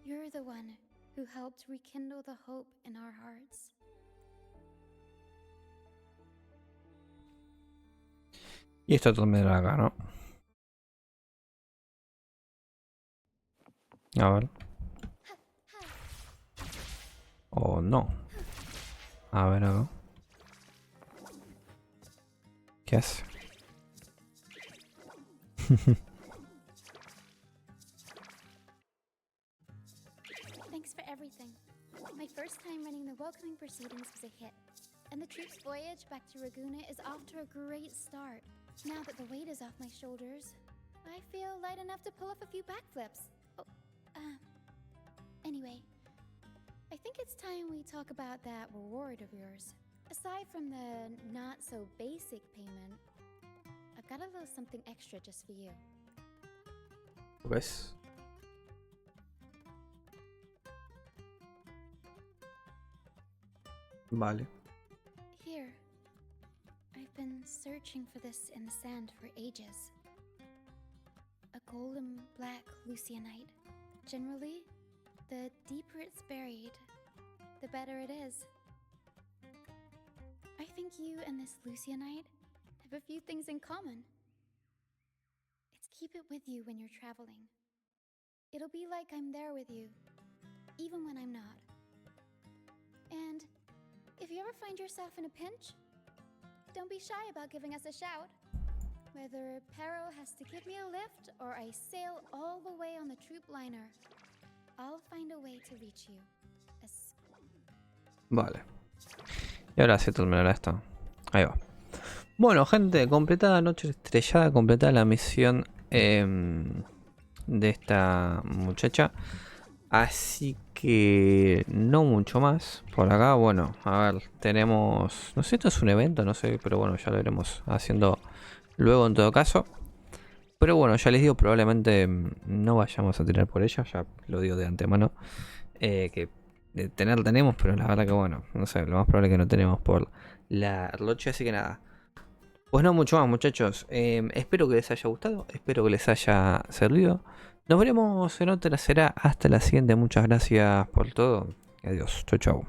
S2: You're the one who helped rekindle the hope in our hearts.
S1: Y esto también era acá, ¿no? A ver. O no. A ver acá. ¿Qué hace?
S2: Thanks for everything. My first time running the welcoming proceedings was a hit, and the troop's voyage back to Raguna is off to a great start. Now that the weight is off my shoulders, I feel light enough to pull off a few backflips. Anyway, I think it's time we talk about that reward of yours. Aside from the not-so-basic payment, I've got a little something extra just for you.
S1: ¿Ves? Vale.
S2: Here. I've been searching for this in the sand for ages. A golden black Lucianite. Generally, the deeper it's buried, the better it is. I think you and this Lucianite have a few things in common. It's keep it with you when you're traveling. It'll be like I'm there with you, even when I'm not. And if you ever find yourself in a pinch, don't be shy about giving us a shout. Whether Pero has to give me a lift or I sail all the way on the troop liner, I'll find a way to reach you.
S1: Vale. Y ahora sí terminará esto. Ahí va. Bueno, gente, completada Noche Estrellada, completada la misión de esta muchacha. Así que no mucho más por acá. Bueno, a ver, tenemos... No sé, esto es un evento, no sé, pero bueno, ya lo iremos haciendo luego en todo caso. Pero bueno, ya les digo, probablemente no vayamos a tirar por ella, ya lo digo de antemano. Que de tener tenemos, pero la verdad que bueno, no sé, lo más probable es que no tenemos por la noche, así que nada. Pues no mucho más, muchachos. Espero que les haya gustado, espero que les haya servido. Nos veremos en otra, será hasta la siguiente. Muchas gracias por todo. Adiós, chau chau.